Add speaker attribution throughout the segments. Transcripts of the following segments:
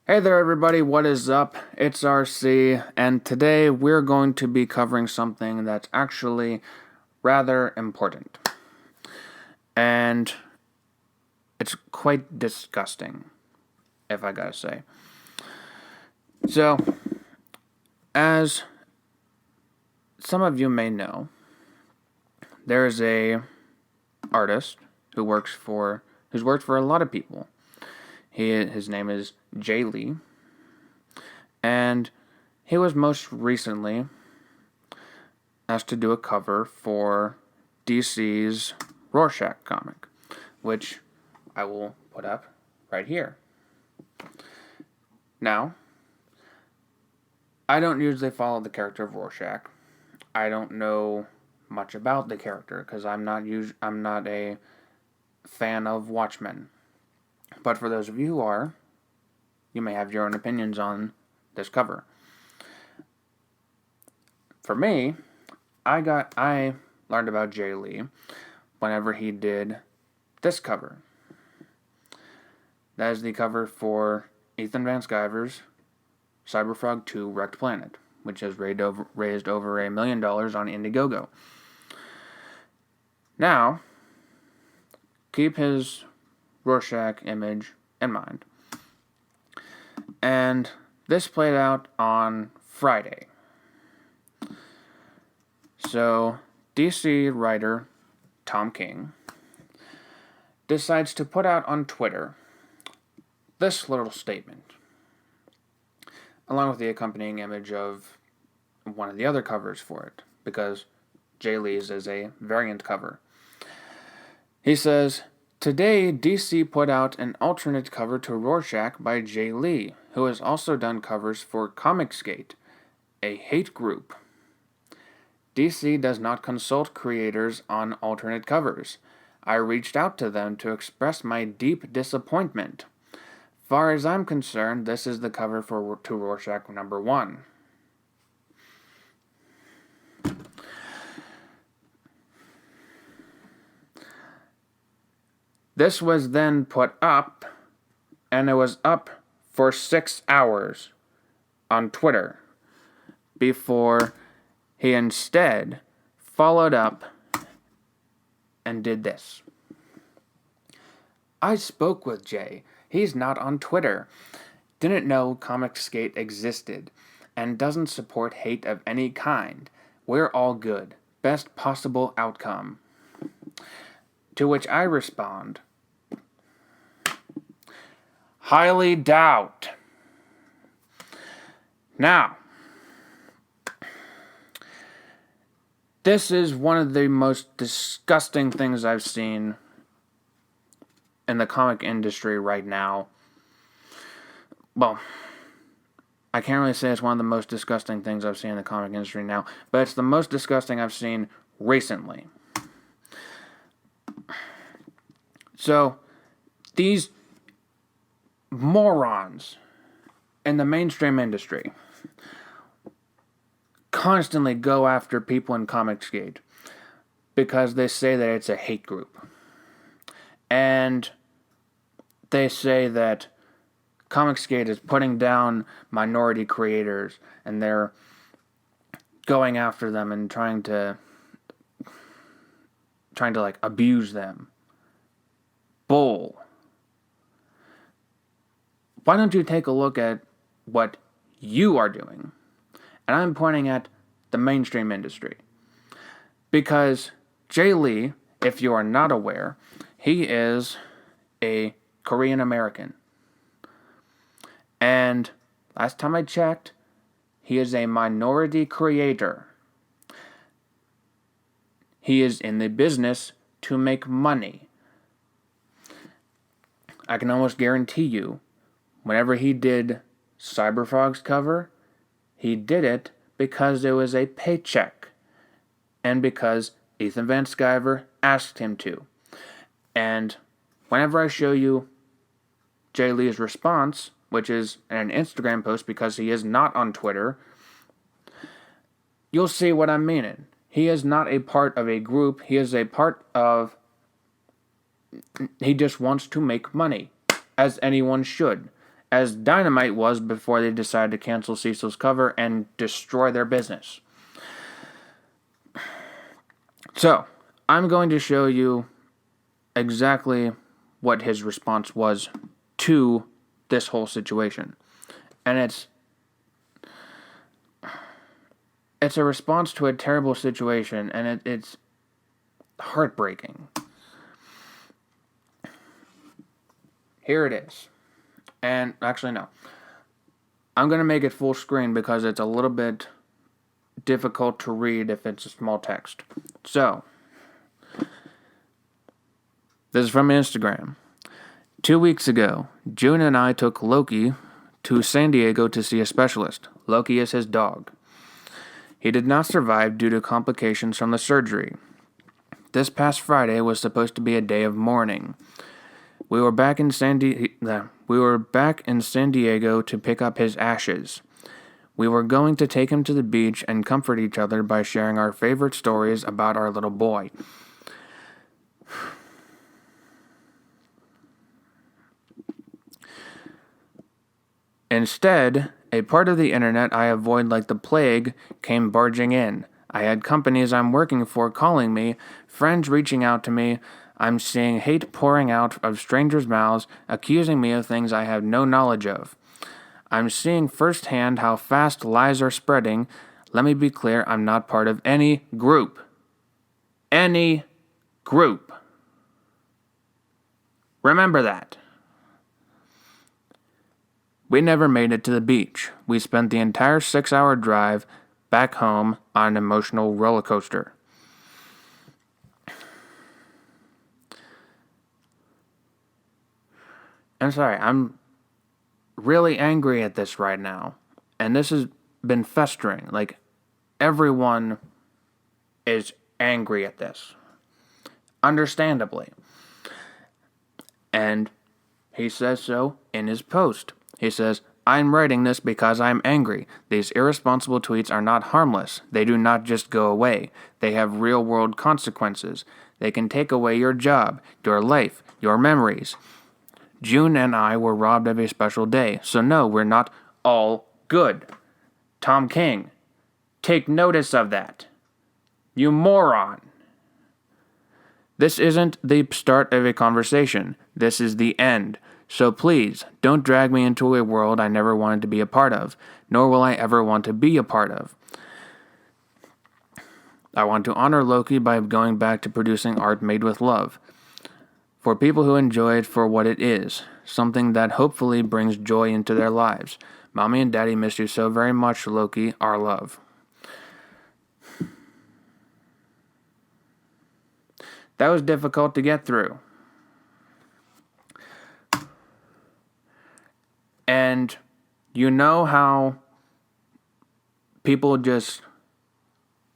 Speaker 1: Hey there, everybody, what is up? It's RC, and today we're going to be covering something that's actually rather important. And it's quite disgusting, if I gotta say. So, as some of you may know, there's a artist who's worked for a lot of people. His name is Jae Lee, and he was most recently asked to do a cover for DC's Rorschach comic, which I will put up right here. Now, I don't usually follow the character of Rorschach. I don't know much about the character because I'm not a fan of Watchmen. But for those of you who are, you may have your own opinions on this cover. For me, I learned about Jae Lee whenever he did this cover. That is the cover for Ethan Van Sciver's Cyberfrog Rekt Planet, which has raised over $1 million on Indiegogo. Now, keep his Rorschach image in mind. And this played out on Friday. So, DC writer Tom King decides to put out on Twitter this little statement, along with the accompanying image of one of the other covers for it, because Jae Lee's is a variant cover. He says, "Today, DC put out an alternate cover to Rorschach by Jae Lee, who has also done covers for comicsgate, a hate group. DC does not consult creators on alternate covers. I reached out to them to express my deep disappointment. Far as I'm concerned, this is the cover to Rorschach number 1. This was then put up, and it was up for 6 hours on Twitter before he instead followed up and did this. I spoke with Jay. He's not on Twitter. Didn't know comicsgate existed and doesn't support hate of any kind. We're all good. Best possible outcome." To which I respond, "Highly doubt." Now, this is one of the most disgusting things I've seen in the comic industry right now. Well, I can't really say it's one of the most disgusting things I've seen in the comic industry now, but it's the most disgusting I've seen recently. So, these morons in the mainstream industry constantly go after people in comicsgate because they say that it's a hate group. And they say that comicsgate is putting down minority creators and they're going after them and trying to like abuse them. Bull. Why don't you take a look at what you are doing? And I'm pointing at the mainstream industry. Because Jae Lee, if you are not aware, he is a Korean American. And last time I checked, he is a minority creator. He is in the business to make money. I can almost guarantee you, whenever he did Cyberfrog's cover, he did it because it was a paycheck and because Ethan Van Sciver asked him to. And whenever I show you Jae Lee's response, which is an Instagram post because he is not on Twitter, you'll see what I'm meaning. He is not a part of a group. He is a part of... He just wants to make money, as anyone should. as Dynamite was before they decided to cancel Cecil's cover and destroy their business. So, I'm going to show you exactly what his response was to this whole situation. And it's a response to a terrible situation, and it's heartbreaking. Here it is. And actually, no. I'm going to make it full screen because it's a little bit difficult to read if it's a small text. So, this is from Instagram. 2 weeks ago, June and I took Loki to San Diego to see a specialist. Loki is his dog. He did not survive due to complications from the surgery. This past Friday was supposed to be a day of mourning. We were back in San Diego to pick up his ashes. We were going to take him to the beach and comfort each other by sharing our favorite stories about our little boy. Instead, a part of the internet I avoid like the plague came barging in. I had companies I'm working for calling me, friends reaching out to me. I'm seeing hate pouring out of strangers' mouths, accusing me of things I have no knowledge of. I'm seeing firsthand how fast lies are spreading. Let me be clear, I'm not part of any group. Any group. Remember that. We never made it to the beach. We spent the entire 6-hour drive back home on an emotional roller coaster. I'm sorry, I'm really angry at this right now. And this has been festering. Like, everyone is angry at this. Understandably. And he says so in his post. He says, I'm writing this because I'm angry. These irresponsible tweets are not harmless. They do not just go away. They have real-world consequences. They can take away your job, your life, your memories. June and I were robbed of a special day, so no, we're not all good. Tom King, take notice of that. You moron. This isn't the start of a conversation. This is the end. So please, don't drag me into a world I never wanted to be a part of, nor will I ever want to be a part of. I want to honor Loki by going back to producing art made with love. For people who enjoy it for what it is, something that hopefully brings joy into their lives. Mommy and Daddy miss you so very much, Loki, our love. That was difficult to get through. And you know how people just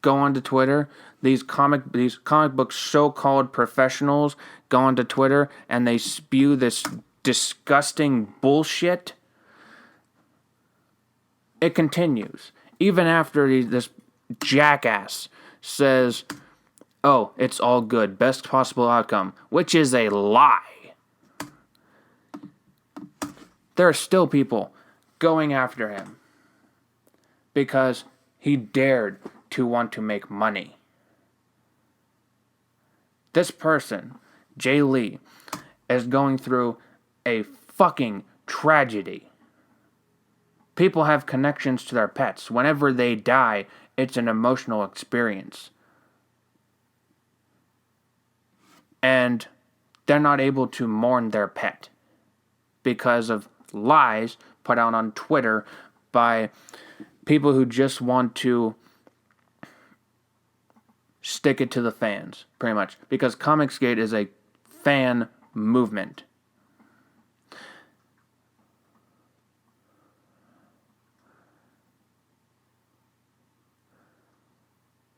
Speaker 1: go onto Twitter, these comic book so-called professionals go onto Twitter and they spew this disgusting bullshit? It continues. Even after this jackass says, oh, it's all good, best possible outcome, which is a lie. There are still people going after him because he dared to want to make money. This person, Jae Lee, is going through a fucking tragedy. People have connections to their pets. Whenever they die, it's an emotional experience. And they're not able to mourn their pet because of lies put out on Twitter by people who just want to stick it to the fans, pretty much. Because comicsgate is a fan movement.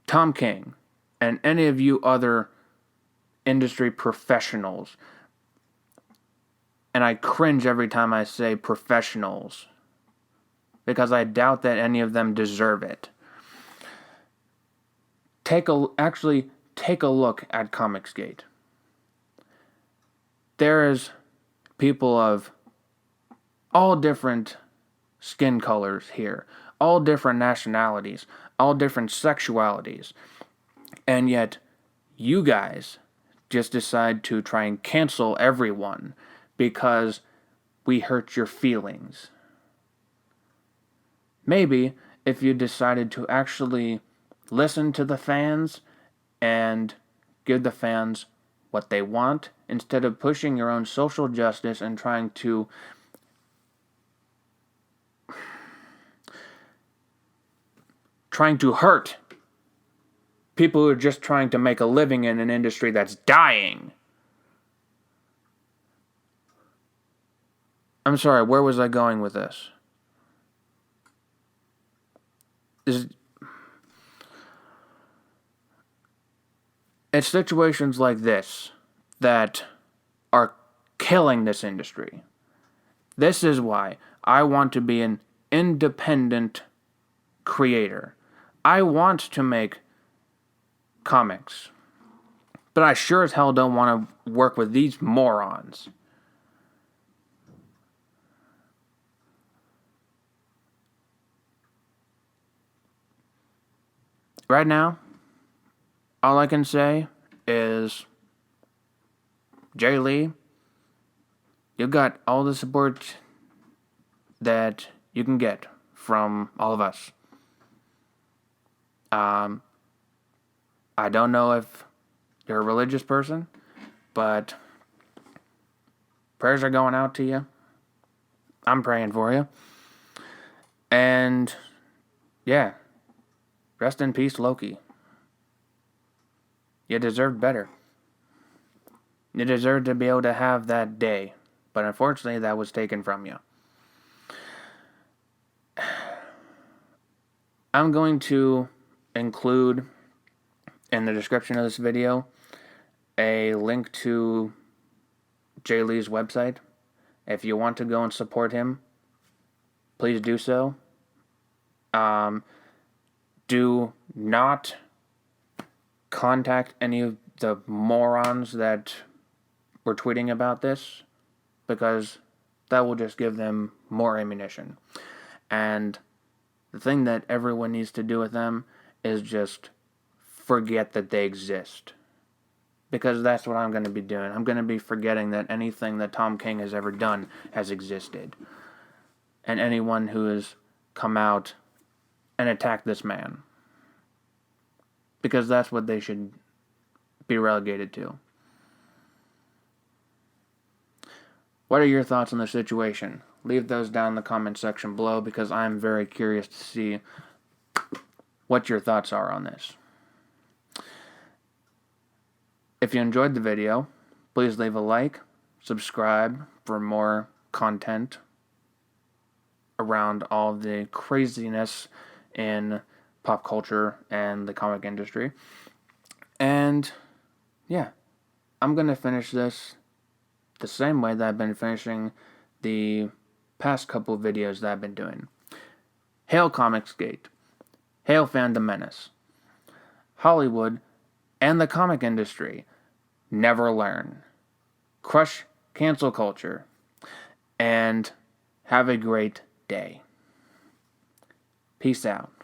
Speaker 1: Tom King and any of you other industry professionals, and I cringe every time I say professionals, because I doubt that any of them deserve it. Take a look at Comicsgate. There is people of all different skin colors here, all different nationalities, all different sexualities. And yet, you guys just decide to try and cancel everyone because we hurt your feelings. Maybe if you decided to actually listen to the fans and give the fans what they want instead of pushing your own social justice and trying to hurt people who are just trying to make a living in an industry that's dying. I'm sorry, where was I going with this? It's situations like this that are killing this industry. This is why I want to be an independent creator. I want to make comics, but I sure as hell don't want to work with these morons. Right now, all I can say is, Jae Lee, you got all the support that you can get from all of us. I don't know if you're a religious person, but prayers are going out to you. I'm praying for you. And yeah, rest in peace, Loki. You deserved better. You deserved to be able to have that day, but unfortunately that was taken from you. I'm going to include in the description of this video a link to Jae Lee's website. If you want to go and support him, please do so. Do not contact any of the morons that were tweeting about this, because that will just give them more ammunition. And the thing that everyone needs to do with them is just forget that they exist. Because that's what I'm going to be doing. I'm going to be forgetting that anything that Tom King has ever done has existed. And anyone who has come out and attacked this man. Because that's what they should be relegated to. What are your thoughts on the situation? Leave those down in the comment section below, because I'm very curious to see what your thoughts are on this. If you enjoyed the video, please leave a like, subscribe for more content around all of the craziness in pop culture and the comic industry. And yeah, I'm going to finish this the same way that I've been finishing the past couple of videos that I've been doing. Hail comicsgate. Hail Fandom Menace. Hollywood and the comic industry never learn. Crush cancel culture. And have a great day. Peace out.